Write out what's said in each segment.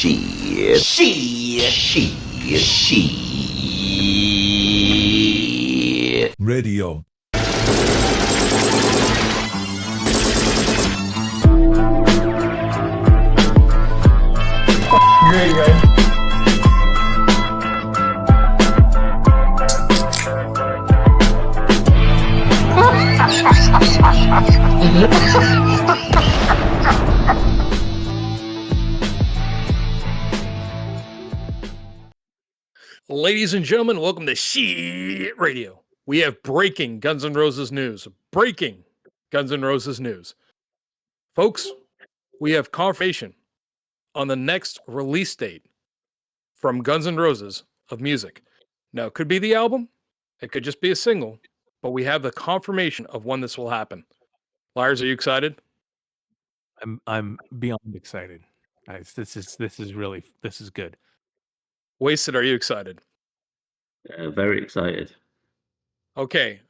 Radio. Great, guys. Ladies and gentlemen, welcome to Shit Radio. We have breaking Guns N' Roses news. Breaking Guns N' Roses news. Folks, we have confirmation on the next release date from Guns N' Roses of music. Now, it could be the album, it could just be a single, but we have the confirmation of when this will happen. Liarz, are you excited? I'm beyond excited. Guys, this is good. Wasted, are you excited? Very excited. Okay.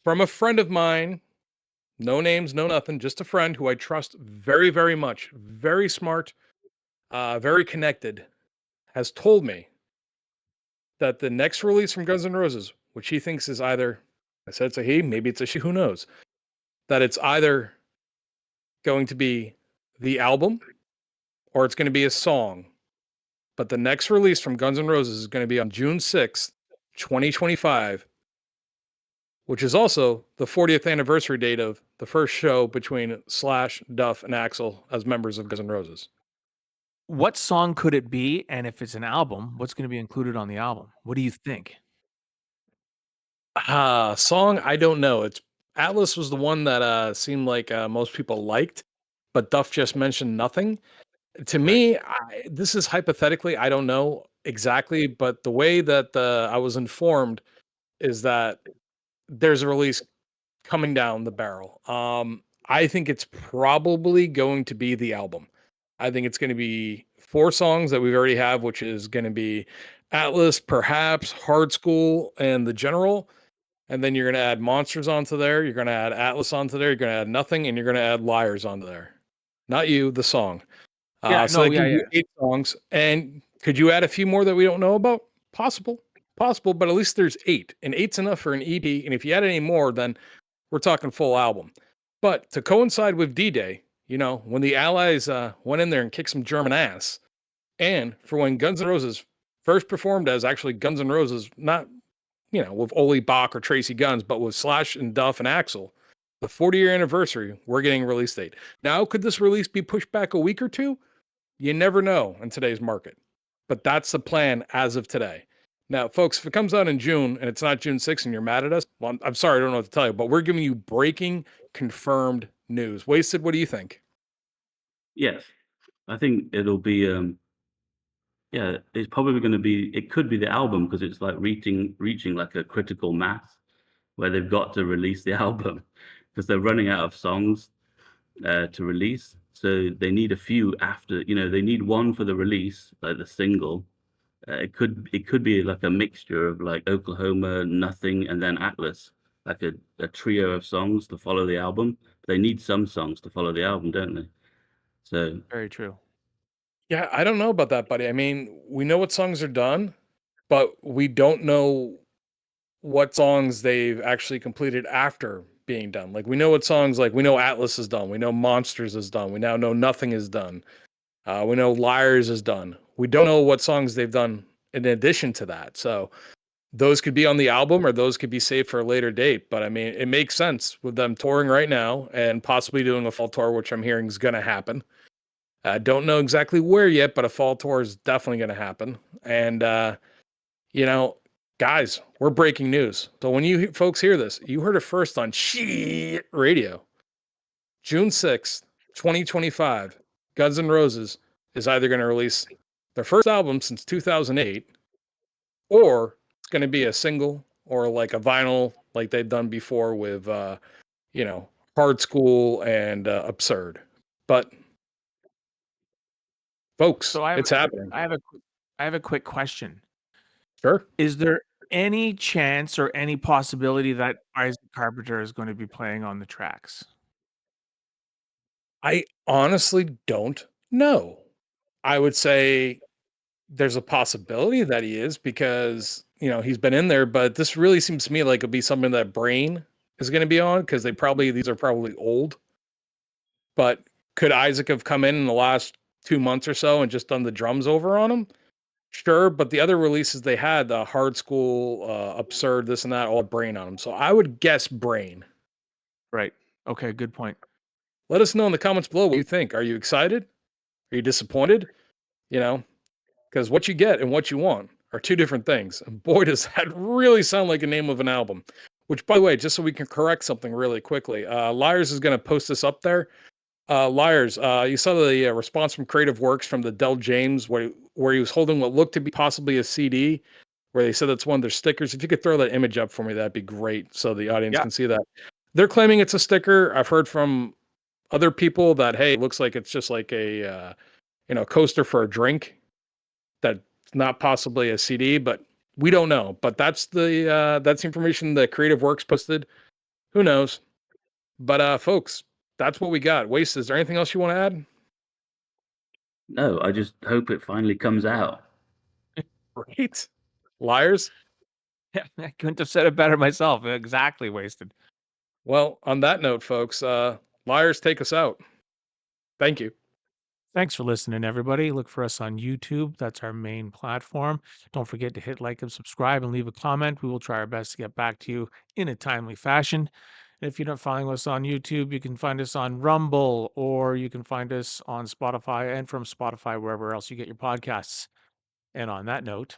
From a friend of mine, no names, no nothing, just a friend who I trust very, very much, very smart, very connected, has told me that the next release from Guns N' Roses, which he thinks is either, I said it's a he, maybe it's a she, who knows, that it's either going to be the album or it's going to be a song. But the next release from Guns N' Roses is going to be on June 6th, 2025, which is also the 40th anniversary date of the first show between Slash, Duff, and Axl as members of Guns N' Roses. What song could it be? And if it's an album, what's going to be included on the album? What do you think? Song, I don't know. It's Atlas was the one that seemed like most people liked, but Duff just mentioned nothing. To me, this is hypothetically, I don't know exactly, but the way that I was informed is that there's a release coming down the barrel. I think it's probably going to be the album. I think it's going to be 4 songs that we already have, which is going to be Atlas, perhaps Hard School, and The General. And then you're going to add Monsters onto there. You're going to add Atlas onto there. You're going to add Nothing, and you're going to add Liarz onto there. Not you, the song. So they give you 8 songs. And could you add a few more that we don't know about? Possible, but at least there's 8. And 8's enough for an EP. And if you add any more, then we're talking full album. But to coincide with D-Day, you know, when the Allies went in there and kicked some German ass, and for when Guns N' Roses first performed as actually Guns N' Roses, not, you know, with Ole Bach or Tracy Guns, but with Slash and Duff and Axl, the 40-year anniversary, we're getting a release date. Now, could this release be pushed back a week or two? You never know in today's market. But that's the plan as of today. Now, folks, if it comes out in June and it's not June 6th and you're mad at us, well, I'm sorry, I don't know what to tell you, but we're giving you breaking, confirmed news. Wasted, what do you think? Yes, I think it'll be. It's probably going to be. It could be the album because it's like reaching like a critical mass where they've got to release the album because they're running out of songs to release. So they need a few after. You know, they need one for the release, like the single. It could be like a mixture of like Oklahoma, Nothing, and then Atlas, like a trio of songs to follow the album. They need some songs to follow the album, don't they? So Very true. Yeah, I don't know about that, buddy. I mean, we know what songs are done, but we don't know what songs they've actually completed after being done. Like we know what songs, like we know Atlas is done. We know Monsters is done. We now know Nothing is done. We know Liarz is done. We don't know what songs they've done in addition to that. So those could be on the album or those could be saved for a later date. But I mean, it makes sense with them touring right now and possibly doing a fall tour, which I'm hearing is going to happen. I don't know exactly where yet, but a fall tour is definitely going to happen. And, you know, guys, we're breaking news. So when you folks hear this, you heard it first on Shit Radio. June 6th, 2025, Guns N' Roses is either going to release their first album since 2008, or it's going to be a single or like a vinyl like they've done before with, you know, Hard School and Absurd. But folks, So it's happening. I have a quick question. Sure. Is there any chance or any possibility that Isaac Carpenter is going to be playing on the tracks? I honestly don't know. I would say there's a possibility that he is because, he's been in there, but this really seems to me like it'll be something that Brain is going to be on because these are probably old. But could Isaac have come in the last 2 months or so and just done the drums over on him? Sure, but the other releases they had, the Hard School, Absurd, this and that, all had Brain on them. So I would guess Brain. Right. Okay, good point. Let us know in the comments below what you think. Are you excited? Are you disappointed? Because what you get and what you want are two different things. And boy, does that really sound like a name of an album. Which, by the way, just so we can correct something really quickly, Liarz is going to post this up there. Liarz, you saw the response from Creative Works from the Del James where he was holding what looked to be possibly a CD, where they said that's one of their stickers. If you could throw that image up for me, that'd be great so the audience can see that. They're claiming it's a sticker. I've heard from other people that, hey, it looks like it's just like a coaster for a drink. That's not possibly a CD, but we don't know. But that's the information that Creative Works posted. Who knows? But folks, that's what we got. Wasted, is there anything else you want to add? No, I just hope it finally comes out. Great. Liarz? Yeah, I couldn't have said it better myself. Exactly, Wasted. Well, on that note, folks, Liarz, take us out. Thank you. Thanks for listening, everybody. Look for us on YouTube. That's our main platform. Don't forget to hit like and subscribe and leave a comment. We will try our best to get back to you in a timely fashion. And if you're not following us on YouTube, you can find us on Rumble, or you can find us on Spotify, and from Spotify, wherever else you get your podcasts. And on that note,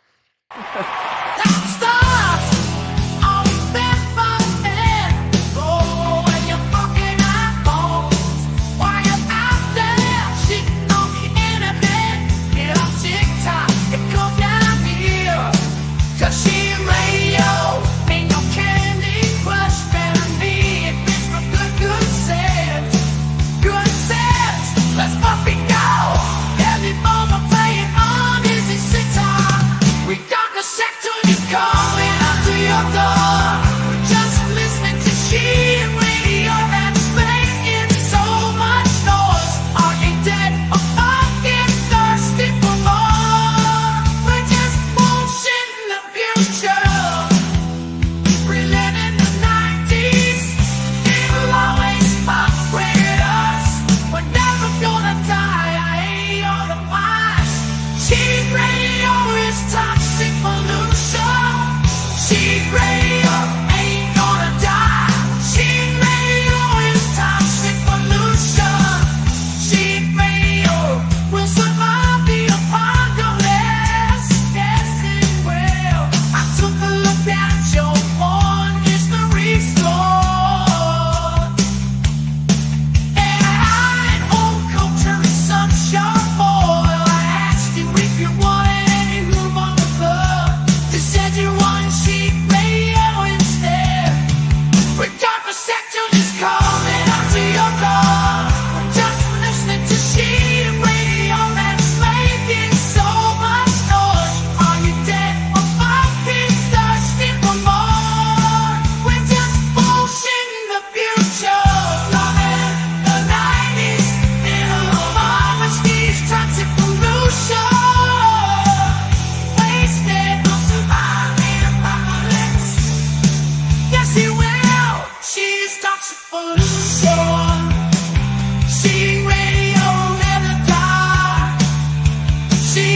She radio never die. She